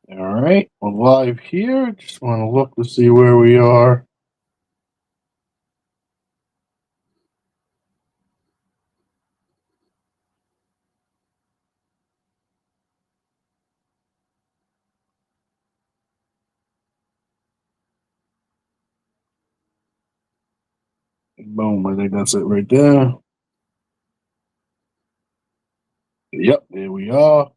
All right, we're live here. Just want to look to see where we are. Boom, I think that's it right there. Yep, there we are.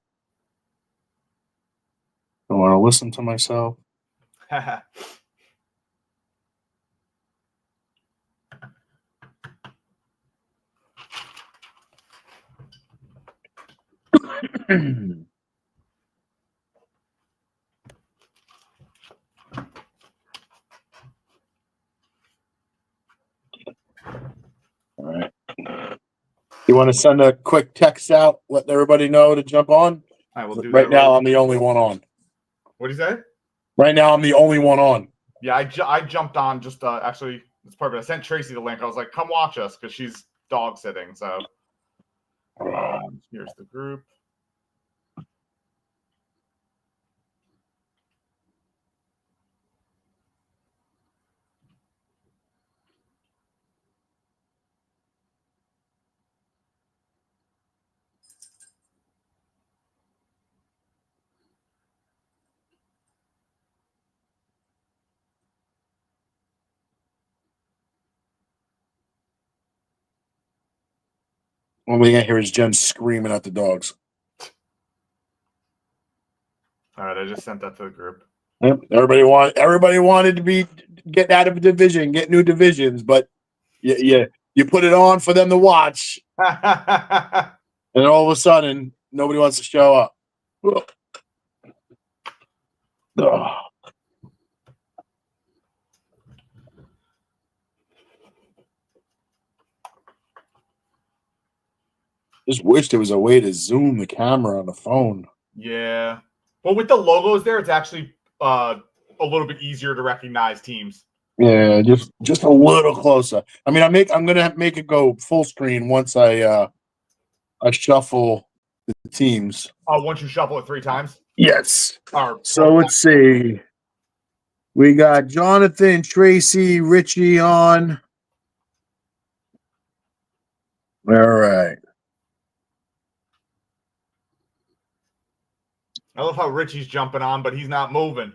I want to listen to myself. All right. You want to send a quick text out, letting everybody know to jump on? I will do Right that. now, I'm the only one on. What do you say? Right now, I'm the only one on. Yeah, I jumped on just actually. It's perfect. I sent Tracy the link. I was like, "Come watch us," because she's dog sitting. So here's the group. All we hear is Jen screaming at the dogs. All right, I just sent that to the group. Yep. Everybody wanted to get out of a division, get new divisions, but you put it on for them to watch, and all of a sudden nobody wants to show up. Ugh. Just wish there was a way to zoom the camera on the phone. Yeah, but with the logos there, it's actually a little bit easier to recognize teams. Yeah, just a little closer. I mean, I'm gonna make it go full screen once I shuffle the teams. Oh, once you shuffle it 3 times. Yes. Or So let's see. We got Jonathan, Tracy, Richie on. All right. I love how Richie's jumping on, but he's not moving.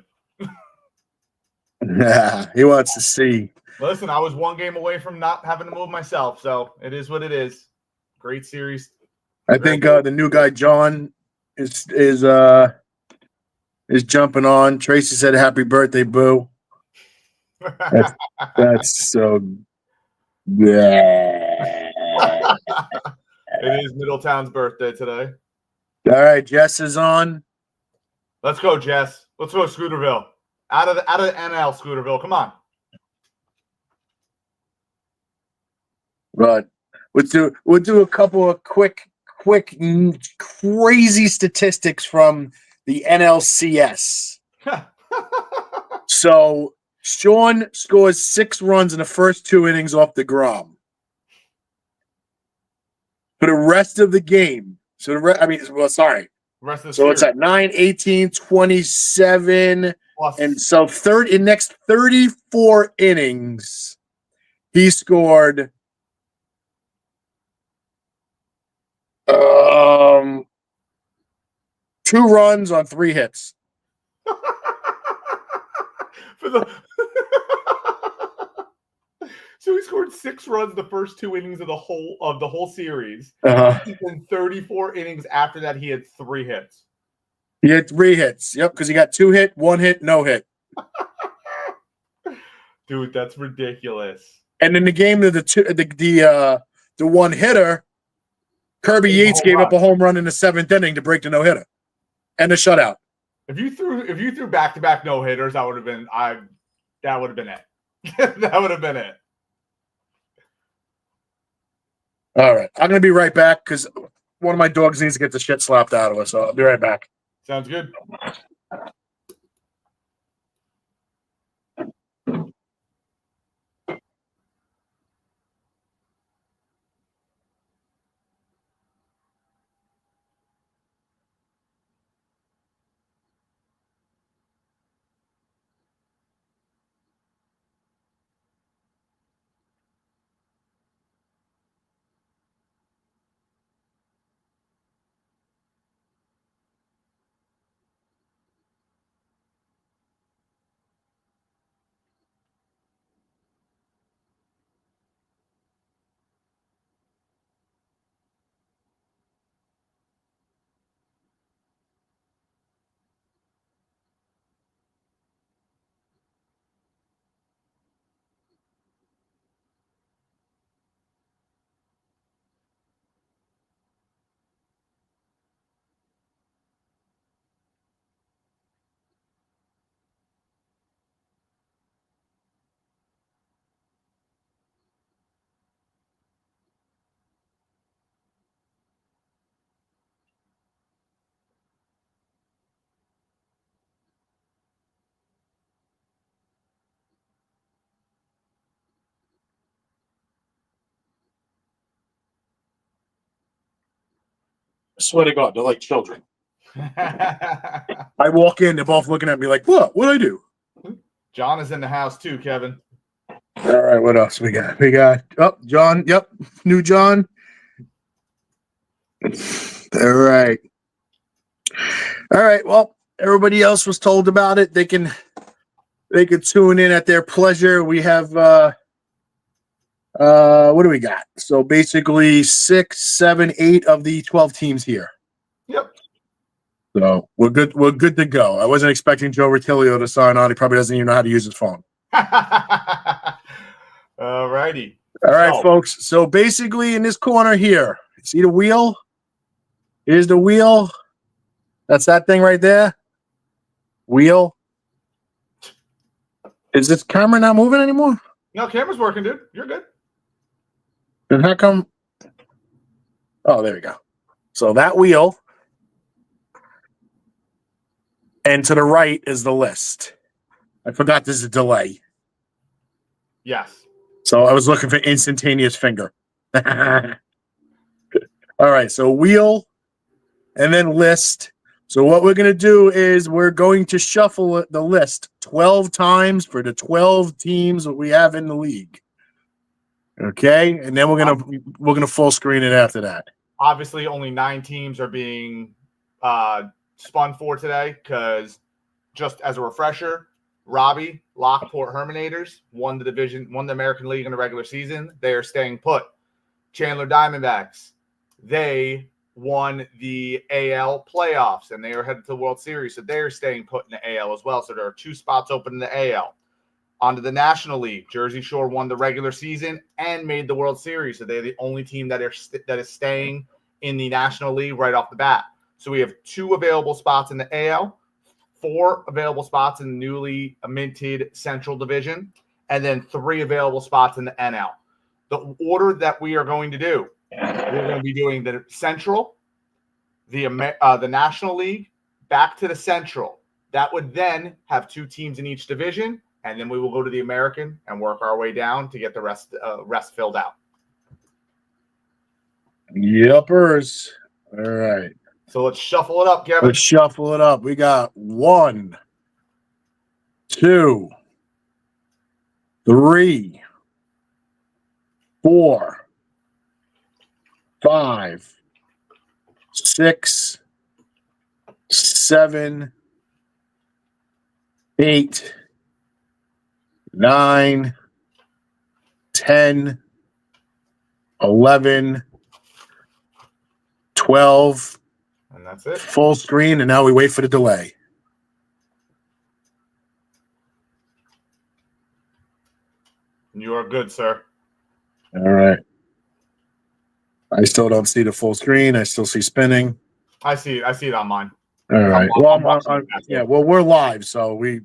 Yeah, he wants to see. Listen, I was 1 game away from not having to move myself, so it is what it is. Great series. I think the new guy John is jumping on. Tracy said, "Happy birthday, Boo." That's so. Yeah. It is Middletown's birthday today. All right, Jess is on. Let's go, Jess. Let's go, Scooterville. Out of the NL, Scooterville. Come on. Right. We'll do a couple of quick crazy statistics from the NLCS. So Sean scores 6 runs in the first 2 innings off the Grom. For the rest of the game, so Rest of so the series. it's at 9, 18, 27, Plus. and so in next 34 innings, he scored 2 runs on 3 hits. So he scored 6 runs the first 2 innings of the whole series. And 34 innings after that, he had 3 hits. He had 3 hits. Yep, because he got 2 hit, 1 hit, no hit. Dude, that's ridiculous. And in the game of the 1 hitter, Kirby Yates gave up a home run in the 7th inning to break the no hitter and the shutout. If you threw back-to-back no hitters, that would have been it. That would have been it. All right, I'm gonna be right back because one of my dogs needs to get the shit slapped out of us. So I'll be right back. Sounds good. swear to God, they're like children. I I walk in, they're both looking at me like, what? What'd I do? John is in the house too, Kevin. All right, what else we got? John. Yep, new John. All right. Well, everybody else was told about it. They can tune in at their pleasure. We have what do we got? So basically 6, 7, 8 of the 12 teams here. Yep. So we're good. We're good to go. I wasn't expecting Joe Rotilio to sign on. He probably doesn't even know how to use his phone. All righty. All right, folks. So basically, in this corner here, see the wheel? Here's the wheel. That's that thing right there. Wheel. Is this camera not moving anymore? No, camera's working, dude. You're good. Then how come? Oh, there we go. So that wheel. And to the right is the list. I forgot there's a delay. Yes. So I was looking for instantaneous finger. All right. So wheel and then list. So what we're going to do is we're going to shuffle the list 12 times for the 12 teams that we have in the league. Okay. And then we're going to full screen it after that. Obviously, only 9 teams are being spun for today because, just as a refresher, Robbie, Lockport Herminators won the American League in the regular season. They are staying put. Chandler Diamondbacks, they won the AL playoffs and they are headed to the World Series. So they're staying put in the AL as well. So there are 2 spots open in the AL. On to the National League. Jersey Shore won the regular season and made the World Series. So they're the only team that is staying in the National League right off the bat. So we have 2 available spots in the AL, 4 available spots in the newly minted Central Division, and then 3 available spots in the NL. The order that we are going to do, we're going to be doing the Central, the National League, back to the Central. That would then have 2 teams in each division, and then we will go to the American and work our way down to get the rest filled out. Yepers. All right. So let's shuffle it up, Kevin. Let's shuffle it up. We got 1, 2, 3, 4, 5, 6, 7, 8, 9, 10, 11, 12. And that's it. Full screen, and now we wait for the delay. You are good, sir. All right. I still don't see the full screen. I still see spinning. I see it on mine. All right. I'm Well, we're live, so we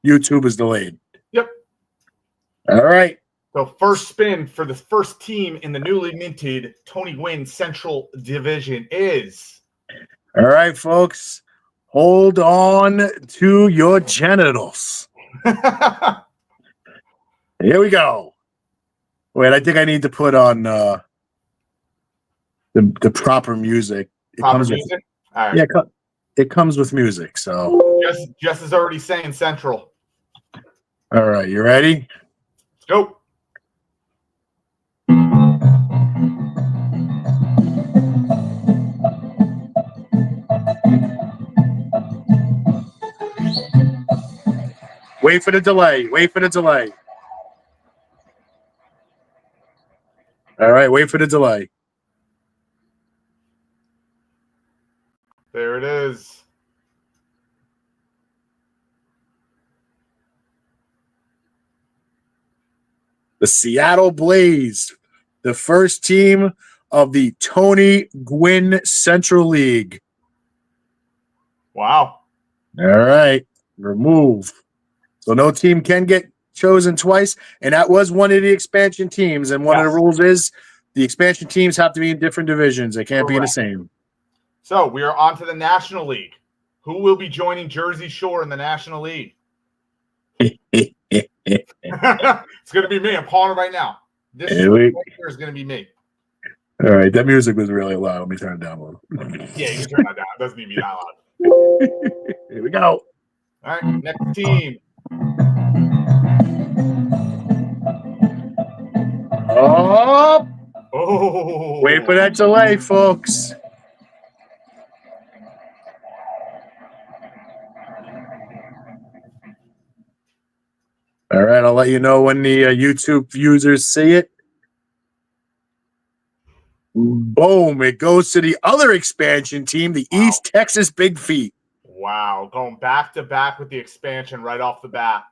YouTube is delayed. Yep. All right. So first spin for the first team in the newly minted Tony Gwynn Central Division is. All right, folks. Hold on to your genitals. Here we go. Wait, I think I need to put on the proper music. Proper music? All right. Yeah, it comes with music. So Jess is already saying Central. All right, you ready? Let's go. Wait for the delay. Wait for the delay. All right, wait for the delay. There it is. The Seattle Blaze, the first team of the Tony Gwynn Central League. Wow. All right, remove. So no team can get chosen twice, and that was one of the expansion teams. And one of the rules is the expansion teams have to be in different divisions. They can't be in the same. So we are on to the National League. Who will be joining Jersey Shore in the National League? It's going to be me. I'm calling it right now. This is going to be me. All right, that music was really loud. Let me turn it down a little. Yeah, you can turn that down. It doesn't need to be that loud. Here we go. All right, next team. Oh, Oh, wait for that delay, folks. All right, I'll let you know when the YouTube users see it. Boom, it goes to the other expansion team, the East Texas Big Feet. Wow, going back to back with the expansion right off the bat.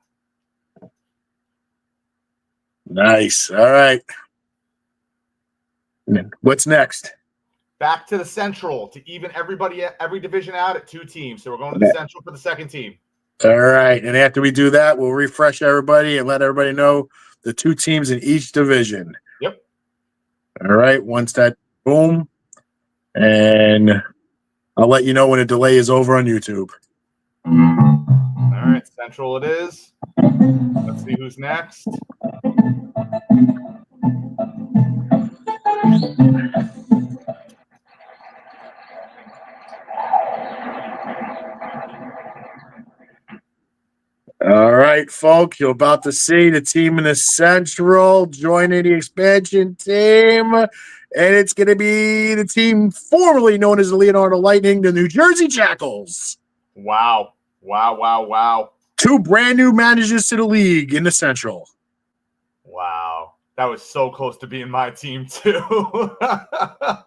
Nice. All right. What's next? Back to the Central to even every division out at 2 teams. So we're going to the Central for the second team. All right. And after we do that, we'll refresh everybody and let everybody know the 2 teams in each division. Yep. All right. Once that, boom. And I'll let you know when a delay is over on YouTube. All right. Central it is. Let's see who's next. All right, folks, you're about to see the team in the Central joining the expansion team, and it's going to be the team formerly known as the Leonardo Lightning, the New Jersey Jackals. Wow. Wow, wow, wow. 2 brand new managers to the league in the Central. Wow. That was so close to being my team too.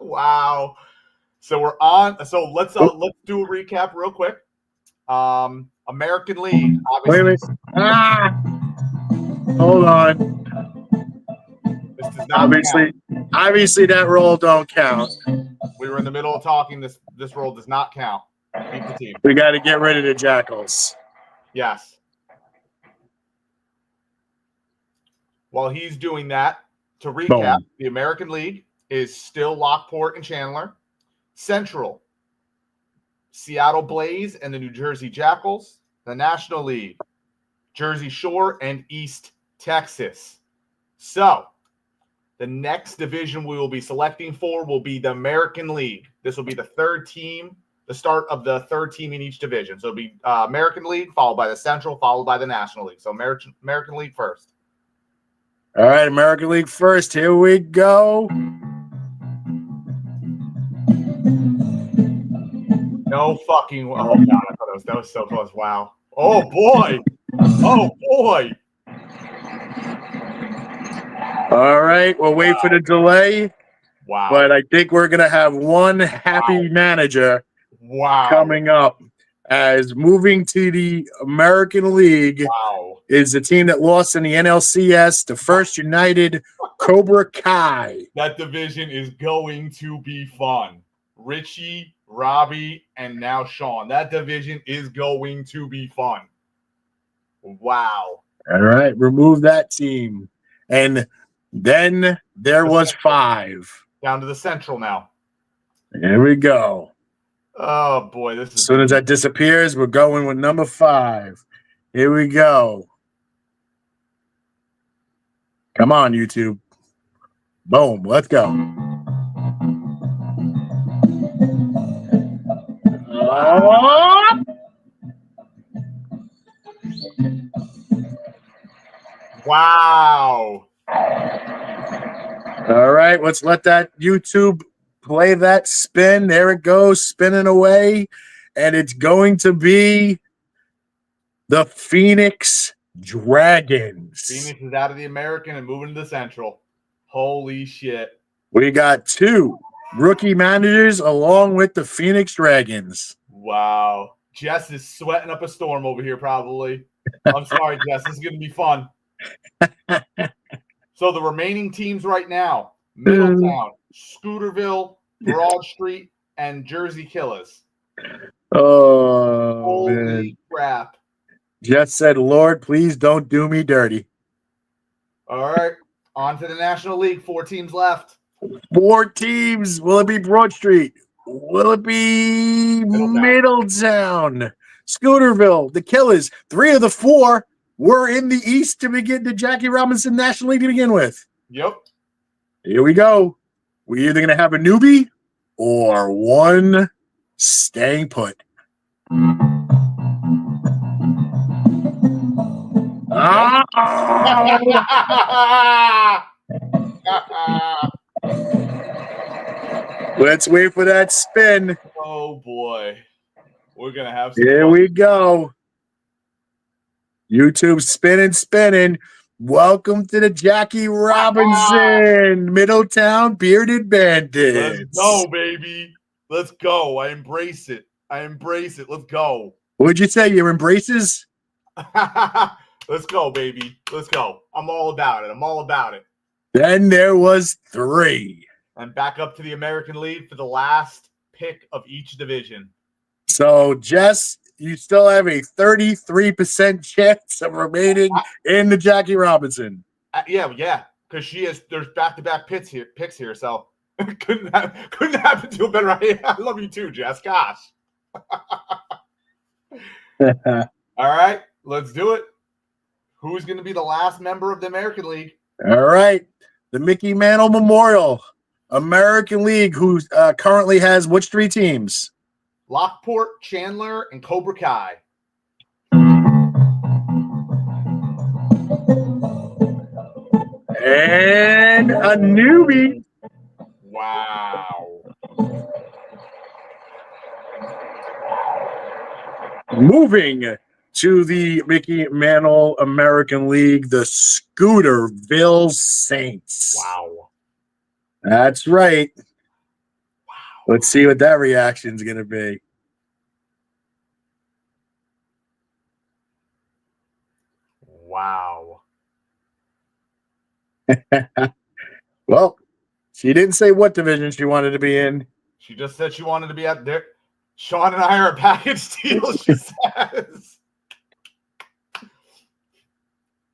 Wow. So we're on. So let's do a recap real quick. American League. Wait a minute. Hold on. This does not count. Obviously that roll don't count. We were in the middle of talking. This roll does not count. Beat the team. We got to get rid of the Jackals. Yes. While he's doing that, to recap, the American League is still Lockport and Chandler. Central, Seattle Blaze and the New Jersey Jackals. The National League, Jersey Shore and East Texas. So, the next division we will be selecting for will be the American League. This will be the 3rd team, the start of the 3rd team in each division. So it'll be American League, followed by the Central, followed by the National League. So American League first. All right, American League first. Here we go. No fucking. Oh god, I thought that was so close. Wow. Oh boy. Oh boy. All right, we'll wait for the delay. Wow. But I think we're gonna have one happy manager coming up, as moving to the American League is the team that lost in the NLCS, the First United Cobra Kai. That division is going to be fun. Richie, Robbie, and now Sean. That division is going to be fun. Wow. All right, remove that team. And then there was 5. Down to the Central now. Here we go. Oh, boy. This is as soon as that disappears, we're going with number 5. Here we go. Come on, YouTube. Boom. Let's go. Wow. All right, let's let that YouTube play that spin. There it goes, spinning away. And it's going to be the Phoenix Dragons. Phoenix is out of the American and moving to the Central. Holy shit. We got 2 rookie managers along with the Phoenix Dragons. Wow. Jess is sweating up a storm over here, probably. I'm sorry, Jess. This is going to be fun. So the remaining teams right now, Middletown, Scooterville, Broad Street, and Jersey Killers. Oh, holy crap. Jess said, Lord, please don't do me dirty. All right. On to the National League. 4 teams left. 4 teams. Will it be Broad Street? Will it be Middletown? Scooterville, the Killers. 3 of the 4 were in the East to begin the Jackie Robinson National League to begin with. Yep. Here we go. we're either going to have a newbie or one staying put. Let's wait for that spin. Oh boy, we're gonna have some Here fun. we go. YouTube spinning. Welcome to the Jackie Robinson Middletown Bearded Bandits. Let's go, baby. Let's go. I embrace it. Let's go. What'd you say? Your embraces? Let's go, baby. Let's go. I'm all about it. Then there was 3. And back up to the American League for the last pick of each division. So, Jess, you still have a 33% chance of remaining in the Jackie Robinson. Yeah, because there's back-to-back picks here, so couldn't happen to a better idea. I love you too, Jess. Gosh. All right, let's do it. Who's going to be the last member of the American League? All right. The Mickey Mantle Memorial American League, who currently has which 3 teams? Lockport, Chandler, and Cobra Kai. And a newbie. Wow. Moving to the Mickey Mantle American League, the Scooterville Saints. Wow. That's right. Wow. Let's see what that reaction is going to be. Wow. Well, she didn't say what division she wanted to be in. She just said she wanted to be out there. Sean and I are a package deal, she says.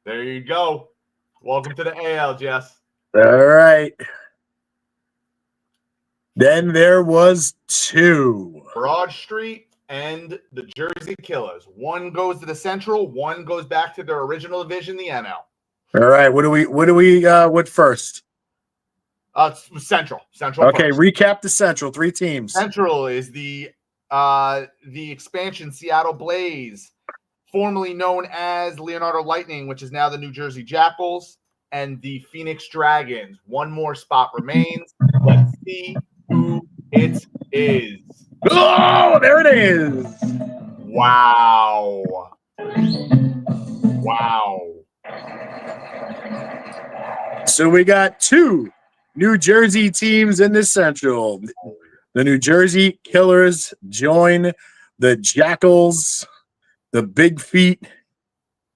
There you go. Welcome to the AL, Jess. All right. Then there was 2. Broad Street and the Jersey Killers. One goes to the Central, one goes back to their original division, the NL. All right. What first? Central. Okay, first. recap the Central. 3 teams. Central is the expansion Seattle Blaze, formerly known as Leonardo Lightning, which is now the New Jersey Jackals, and the Phoenix Dragons. One more spot remains. Let's see who it is. Oh, there it is. Wow. So we got 2 New Jersey teams in the Central. The New Jersey Killers join the Jackals, the Big Feet,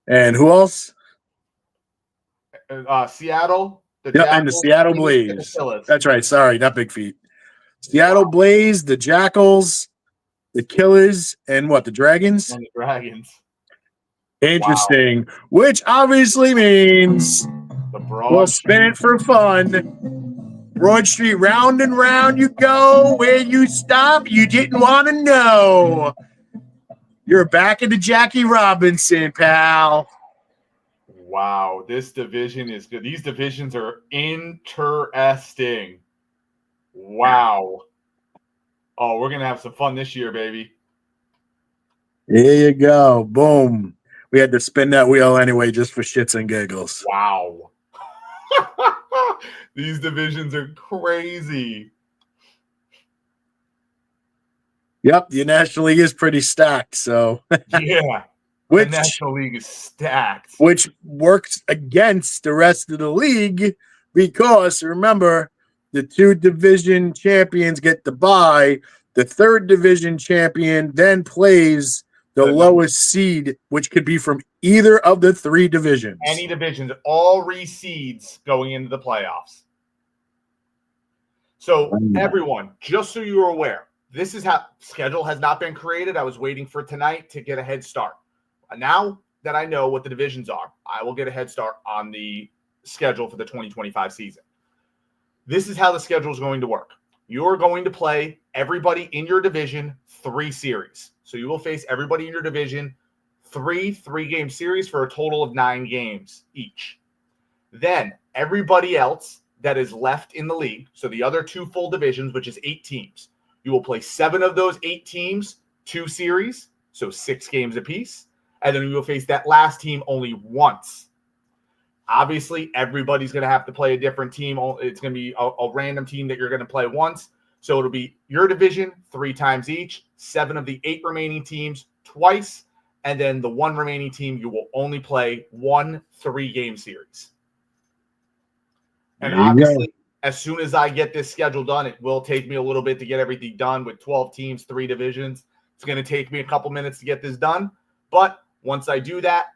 and who else? Seattle. And the Seattle Blaze. That's right. Sorry, not Big Feet. Seattle Blaze, the Jackals, the Killers, and what? The Dragons? And the Dragons. Interesting. Wow. Which obviously means we'll spin it for fun. Broad Street, round and round you go. Where you stop, you didn't want to know. You're back into Jackie Robinson, pal. Wow, this division is good. These divisions are interesting. Wow. Oh, we're going to have some fun this year, baby. Here you go. Boom. We had to spin that wheel anyway just for shits and giggles. Wow. These divisions are crazy. Yep, the National League is pretty stacked. So yeah, the National League is stacked. Which works against the rest of the league because, remember, the 2 division champions get the bye. The 3rd division champion then plays the lowest seed, which could be from either of the 3 divisions. Any divisions, all reseeds going into the playoffs. So everyone, just so you are aware, this is how schedule has not been created. I was waiting for tonight to get a head start. Now that I know what the divisions are, I will get a head start on the schedule for the 2025 season. This is how the schedule is going to work. You're going to play everybody in your division 3 series. So you will face everybody in your division 3-game series for a total of 9 games each. Then everybody else that is left in the league, so the other 2 full divisions, which is 8 teams, you will play 7 of those 8 teams, 2 series, so 6 games apiece, and then you will face that last team only once. Obviously, everybody's going to have to play a different team. It's going to be a random team that you're going to play once. So it'll be your division 3 times each, 7 of the 8 remaining teams twice, and then the 1 remaining team, you will only play 1 3-game series. And obviously, as soon as I get this schedule done, it will take me a little bit to get everything done with 12 teams, 3 divisions. It's going to take me a couple minutes to get this done. But once I do that,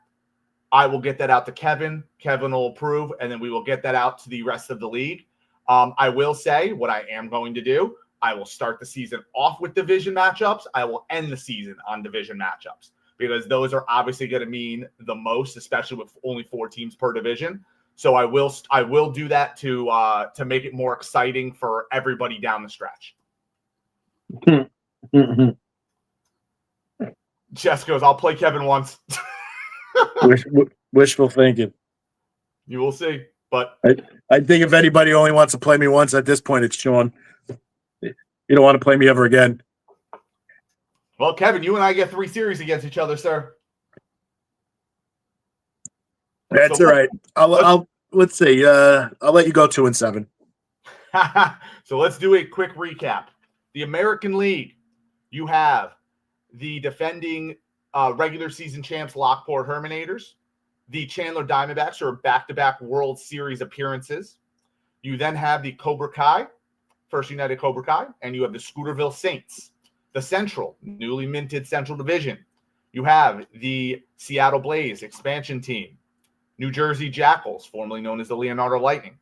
I will get that out to Kevin. Kevin will approve, and then we will get that out to the rest of the league. I will say what I am going to do. I will start the season off with division matchups. I will end the season on division matchups because those are obviously going to mean the most, especially with only 4 teams per division. So I will do that to make it more exciting for everybody down the stretch. Jess goes, I'll play Kevin once. Wishful thinking. You will see. But I think if anybody only wants to play me once at this point, it's Sean. You don't want to play me ever again. Well, Kevin, you and I get 3 series against each other, sir. That's all right. Let's see. I'll let you go 2-7. So let's do a quick recap. The American League, you have the defending regular season champs Lockport Herminators. The Chandler Diamondbacks are back-to-back World Series appearances. You then have the Cobra Kai, First United Cobra Kai, and you have the Scooterville Saints. The Central, newly minted Central Division. You have the Seattle Blaze expansion team. New Jersey Jackals, formerly known as the Leonardo Lightning.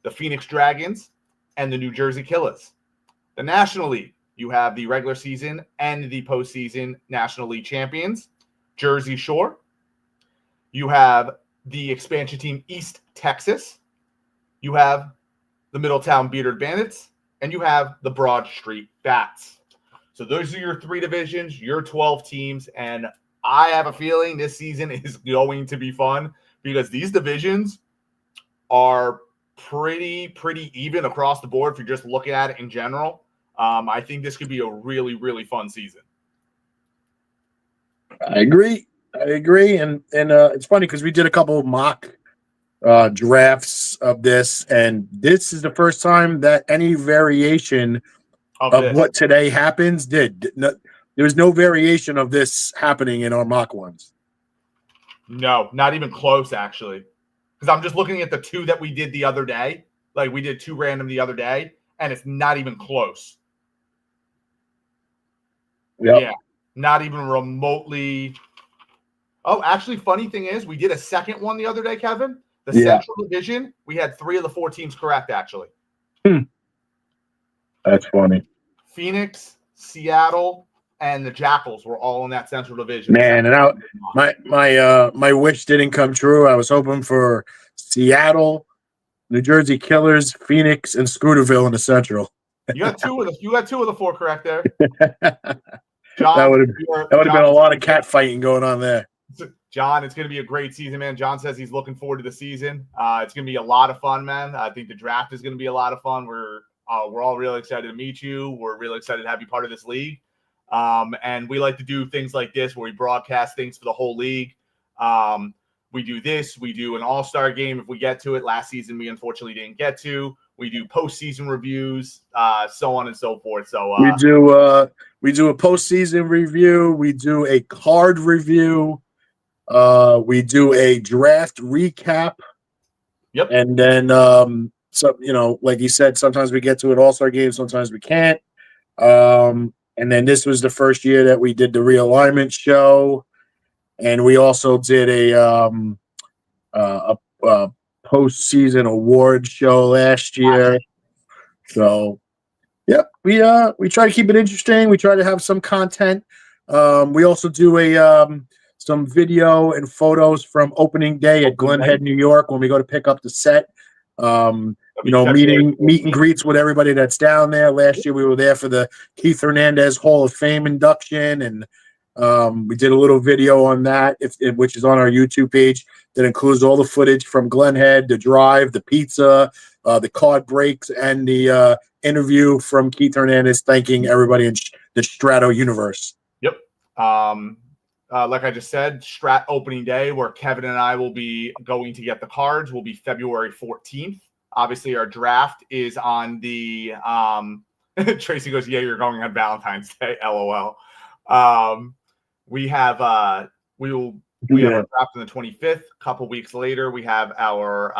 The Phoenix Dragons, and the New Jersey Killers. The National League, you have the regular season and the postseason National League champions, Jersey Shore. You have the expansion team East Texas. You have the Middletown Bearded Bandits, and you have the Broad Street Bats. So those are your 3 divisions, your 12 teams, and I have a feeling this season is going to be fun because these divisions are pretty even across the board if you're just looking at it in general. I think this could be a really, really fun season. I agree. And it's funny because we did a couple of mock drafts of this, and this is the first time that any variation of what today happens did. No, there was no variation of this happening in our mock ones. No, not even close, actually. Because I'm just looking at the 2 that we did the other day. Like, we did 2 random the other day, and it's not even close. Yep. Yeah, not even remotely. Oh, actually, funny thing is, we did a second one the other day, Kevin. The Central Division, we had 3 of the 4 teams correct, actually. That's funny. Phoenix, Seattle, and the Jackals were all in that Central Division. Man, and my wish didn't come true. I was hoping for Seattle, New Jersey Killers, Phoenix, and Scooterville in the Central. You got 2 of the 4 correct there. John, that would have been a lot of cat fighting going on there. John, it's going to be a great season, man. John says he's looking forward to the season. It's going to be a lot of fun, man. I think the draft is going to be a lot of fun. We're all really excited to meet you. We're really excited to have you part of this league. And we like to do things like this where we broadcast things for the whole league. We do this. We do an all-star game if we get to it. Last season, we unfortunately didn't get to. We do postseason reviews, so on and so forth. So we do a postseason review. We do a card review. We do a draft recap. Yep. And then, so like you said, sometimes we get to an all-star game, sometimes we can't. And then this was the first year that we did the realignment show, and we also did a postseason award show last year. So, yeah, we try to keep it interesting. We try to have some content. We also do some video and photos from opening day at Glen Head, New York, when we go to pick up the set. Meet and greets with everybody that's down there. Last year we were there for the Keith Hernandez Hall of Fame induction, and we did a little video on that, which is on our YouTube page, that includes all the footage from Glen Head, the drive, the pizza, the card breaks and the interview from Keith Hernandez thanking everybody in the Strato universe. Yep. Like I just said, Strat opening day, where Kevin and I will be going to get the cards, will be February 14th. Obviously, our draft is on the Tracy goes, yeah, you're going on Valentine's Day. LOL. We have our draft on the 25th. A couple weeks later, we have our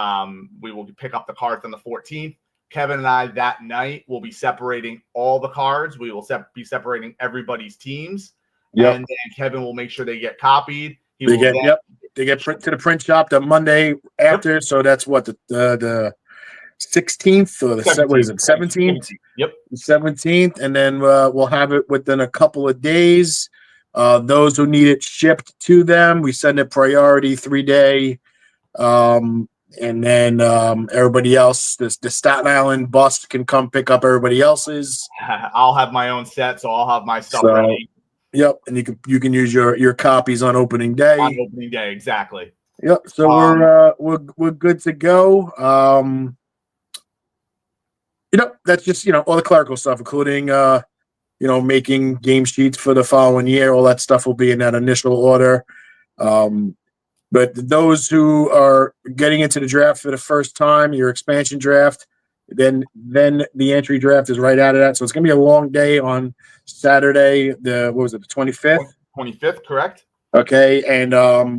we will pick up the cards on the 14th. Kevin and I that night will be separating all the cards. We will be separating everybody's teams. Yep. And then Kevin will make sure they get copied. They get print to the print shop the Monday after. Yep. So that's what the 16th or the 17th? Yep, the 17th, and then we'll have it within a couple of days. Those who need it shipped to them, we send it priority 3-day, and then everybody else, the Staten Island bus can come pick up everybody else's. I'll have my own set, so I'll have my stuff ready. Yep, and you can use your copies on opening day. On opening day, exactly. Yep. So we're good to go. That's just all the clerical stuff, including making game sheets for the following year. All that stuff will be in that initial order. But those who are getting into the draft for the first time, your expansion draft, then the entry draft is right out of that. So it's gonna be a long day on Saturday. The 25th? 25th, correct. Okay, and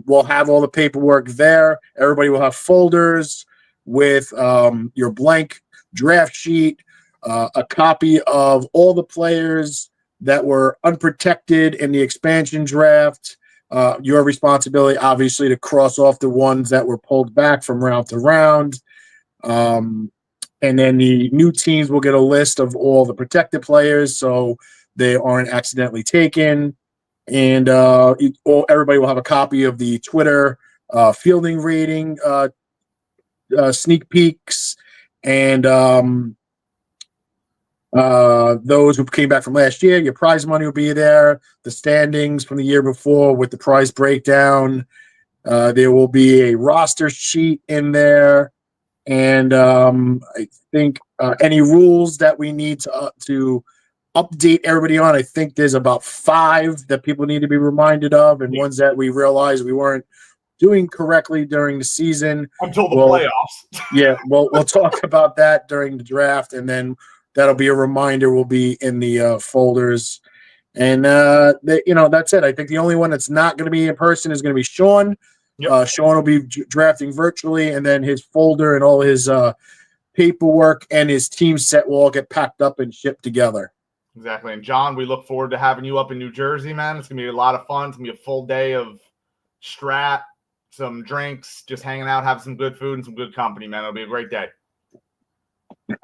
we'll have all the paperwork there. Everybody will have folders with your blank draft sheet, a copy of all the players that were unprotected in the expansion draft. Your responsibility, obviously, to cross off the ones that were pulled back from round to round. And then the new teams will get a list of all the protected players so they aren't accidentally taken. And everybody will have a copy of the Twitter fielding rating sneak peeks. And those who came back from last year, your prize money will be there. The standings from the year before with the prize breakdown. There will be a roster sheet in there. And I think any rules that we need to update everybody on, I think there's about 5 that people need to be reminded of, and ones that we realized we weren't doing correctly during the season until the playoffs. Yeah, we'll talk about that during the draft, and then that'll be a reminder. Will be in the folders, and that's it. I think the only one that's not going to be in person is going to be Sean. Yep. Sean will be drafting virtually, and then his folder and all his paperwork and his team set will all get packed up and shipped together. Exactly. And John, we look forward to having you up in New Jersey, man. It's going to be a lot of fun. It's going to be a full day of strat, some drinks, just hanging out, having some good food and some good company, man. It'll be a great day.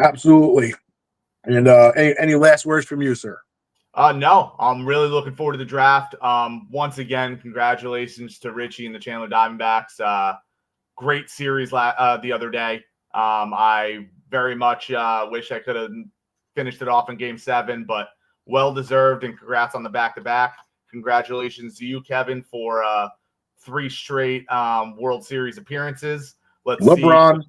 Absolutely. And any last words from you, sir? No, I'm really looking forward to the draft. Once again, congratulations to Richie and the Chandler Diamondbacks. Great series the other day. I very much wish I could have finished it off in Game 7, but well-deserved, and congrats on the back-to-back. Congratulations to you, Kevin, for 3 straight World Series appearances. LeBron.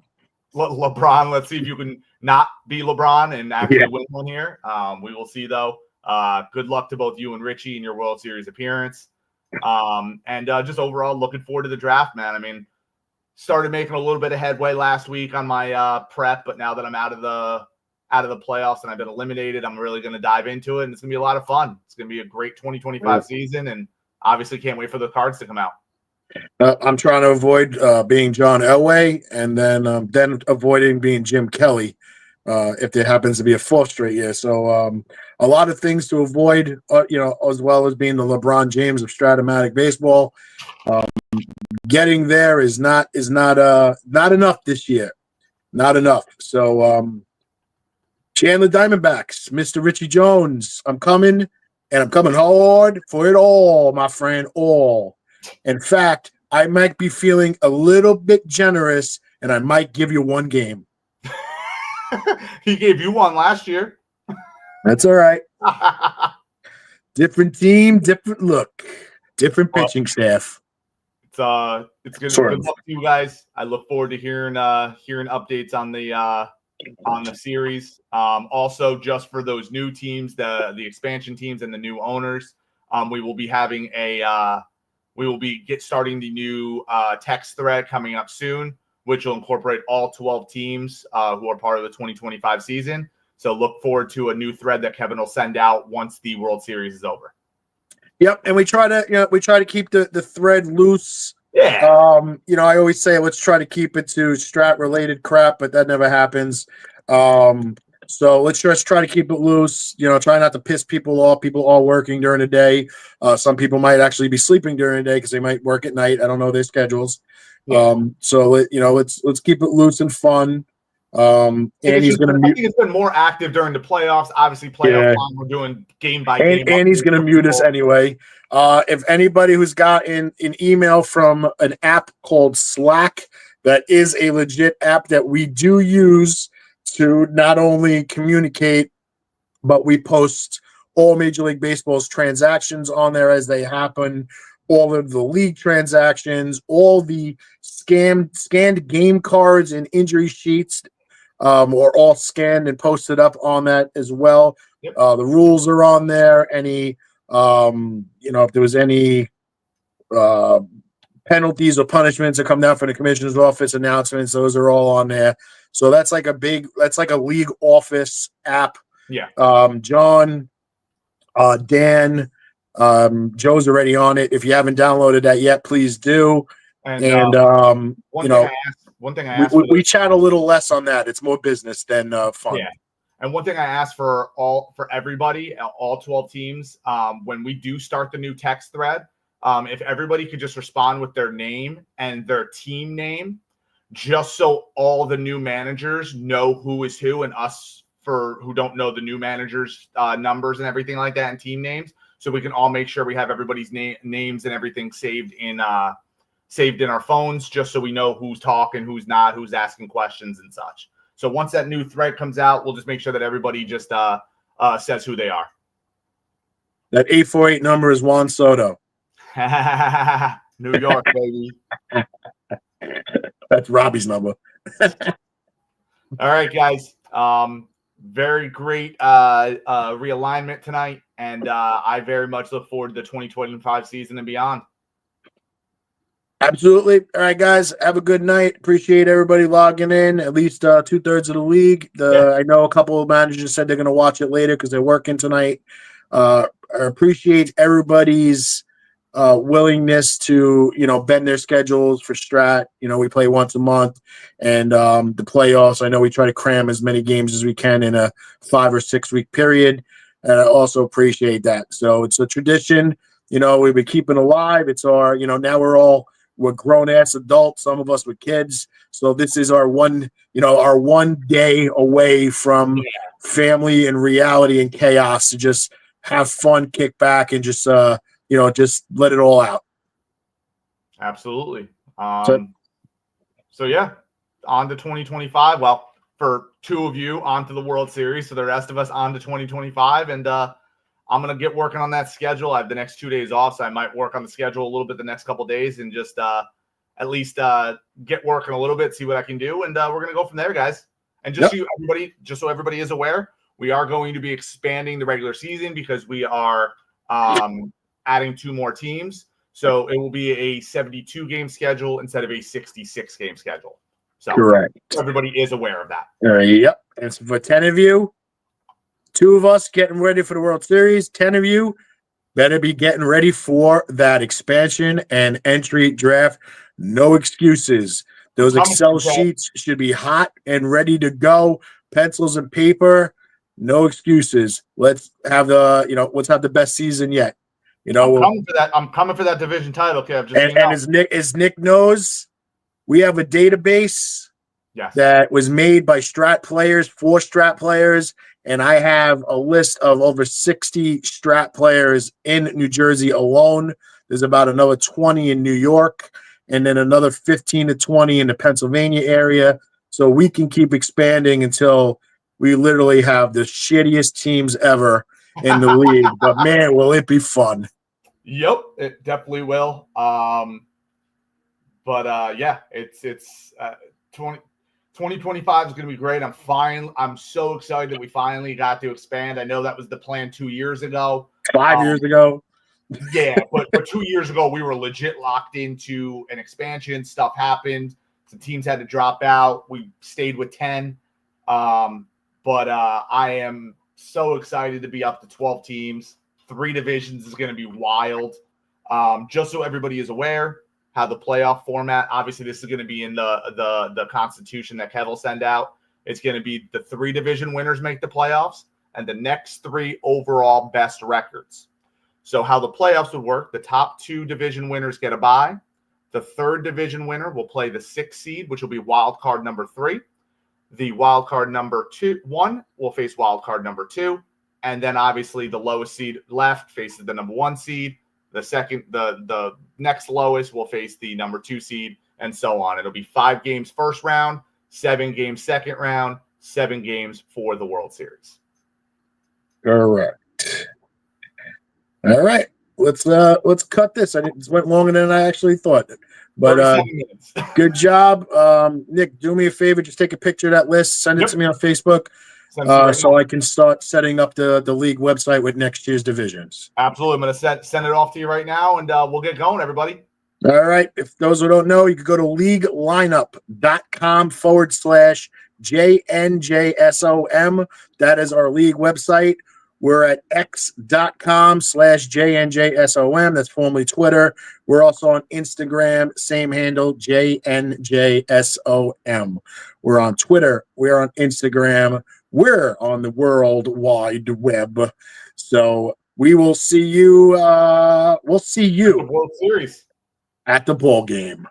Let's see if you can not be LeBron and actually win one here. We will see, though. Good luck to both you and Richie in your World Series appearance. And just overall looking forward to the draft, man. I mean, started making a little bit of headway last week on my prep, but now that I'm out of the playoffs and I've been eliminated, I'm really going to dive into it, and it's going to be a lot of fun. It's going to be a great 2025 season, and obviously can't wait for the cards to come out. I'm trying to avoid being John Elway, and then avoiding being Jim Kelly if there happens to be a 4th straight year. So a lot of things to avoid, as well as being the LeBron James of Stratomatic baseball. Getting there is not enough this year. Not enough. So Chandler Diamondbacks, Mr. Richie Jones, I'm coming, and I'm coming hard for it all, my friend, all. In fact, I might be feeling a little bit generous, and I might give you 1 game. He gave you 1 last year. That's all right. Different team, different look, different pitching staff. It's good luck to you guys. I look forward to hearing updates on the on the series. Also, just for those new teams, the expansion teams and the new owners, we will be having starting the new text thread coming up soon, which will incorporate all 12 teams who are part of the 2025 season. So look forward to a new thread that Kevin will send out once the World Series is over. Yep, and we try to keep the thread loose. Yeah. I always say let's try to keep it to strat related crap, but that never happens. So let's just try to keep it loose. Try not to piss people off. People are working during the day. Some people might actually be sleeping during the day because they might work at night. I don't know their schedules. Yeah. So let's keep it loose and fun. And I he's going to mute. I think it's been more active during the playoffs. Obviously, playoff time, we're doing game by game. And he's going to mute us anyway. If anybody who's gotten an email from an app called Slack, that is a legit app that we do use to not only communicate, but we post all Major League Baseball's transactions on there as they happen, all of the league transactions, all the scanned game cards and injury sheets are all scanned and posted up on that as well. Yep. The rules are on there. Any, if there was any penalties or punishments that come down from the commissioner's office, announcements, those are all on there. So that's like a league office app. Yeah. John, Dan, Joe's already on it. If you haven't downloaded that yet, please do. And one thing I asked we chat a little less on that. It's more business than fun. Yeah. And one thing I asked for everybody, all 12 teams, when we do start the new text thread, if everybody could just respond with their name and their team name, just so all the new managers know who is who, and us who don't know the new managers' numbers and everything like that, and team names, so we can all make sure we have everybody's names and everything saved in our phones, just so we know who's talking, who's not, who's asking questions and such. So once that new thread comes out, we'll just make sure that everybody just says who they are. That 848 number is Juan Soto. New York, baby. That's Robbie's number. All right, guys. Very great realignment tonight, and I very much look forward to the 2025 season and beyond. Absolutely. All right, guys. Have a good night. Appreciate everybody logging in. At least 2/3 of the league. I know a couple of managers said they're going to watch it later because they're working tonight. I appreciate everybody's willingness to bend their schedules for strat. We play once a month, and the playoffs, I know we try to cram as many games as we can in a 5 or 6 week period, and I also appreciate that. So it's a tradition we've been keeping alive. It's our now we're grown-ass adults, some of us with kids, so this is our one day away from family and reality and chaos to just have fun, kick back, and just just let it all out. Absolutely. So yeah, on to 2025. Well, for two of you, on to the World Series. For the rest of us, on to 2025. And I'm going to get working on that schedule. I have the next 2 days off, so I might work on the schedule a little bit the next couple of days and just at least get working a little bit, see what I can do. And we're going to go from there, guys. And just so everybody is aware, we are going to be expanding the regular season because we are adding 2 more teams. So it will be a 72 game schedule instead of a 66 game schedule. So correct. Everybody is aware of that. Yep. And so for 10 of you, 2 of us getting ready for the World Series, 10 of you better be getting ready for that expansion and entry draft. No excuses. Those Excel sheets should be hot and ready to go. Pencils and paper. No excuses. Let's have the best season yet. I'm coming for that. I'm coming for that division title, Kev. And as Nick knows, we have a database that was made by strat players for strat players, and I have a list of over 60 strat players in New Jersey alone. There's about another 20 in New York, and then another 15 to 20 in the Pennsylvania area. So we can keep expanding until we literally have the shittiest teams ever in the league. But man, will it be fun. Yep, it definitely will. It's 2025 2025 is going to be great. I'm so excited that we finally got to expand. I know that was the plan 2 years ago. 5 years ago. Yeah, but 2 years ago, we were legit locked into an expansion. Stuff happened. Some teams had to drop out. We stayed with 10. But I am so excited to be up to 12 teams. 3 divisions is going to be wild. Just so everybody is aware, how the playoff format, obviously this is going to be in the constitution that Kev will send out. It's going to be the 3 division winners make the playoffs and the next 3 overall best records. So how the playoffs would work, the top 2 division winners get a bye. The 3rd division winner will play the 6th seed, which will be wild card number 3. The wild card number 1 will face wild card number 2. And then obviously the lowest seed left faces the number 1 seed. The next lowest will face the number 2 seed, and so on. It'll be 5 games first round, 7 games second round, 7 games for the World Series. Correct. All right, let's cut this. This went longer than I actually thought, but good job, Nick. Do me a favor, just take a picture of that list, send it to me on Facebook. So I can start setting up the league website with next year's divisions. Absolutely. I'm going to send it off to you right now, and we'll get going, everybody. All right. If those who don't know, you can go to leaguelineup.com/JNJSOM. That is our league website. We're at x.com/JNJSOM. That's formerly Twitter. We're also on Instagram, same handle, JNJSOM. We're on Twitter. We're on Instagram. We're on the World Wide Web. So we will see you. We'll see you World Series at the ball game.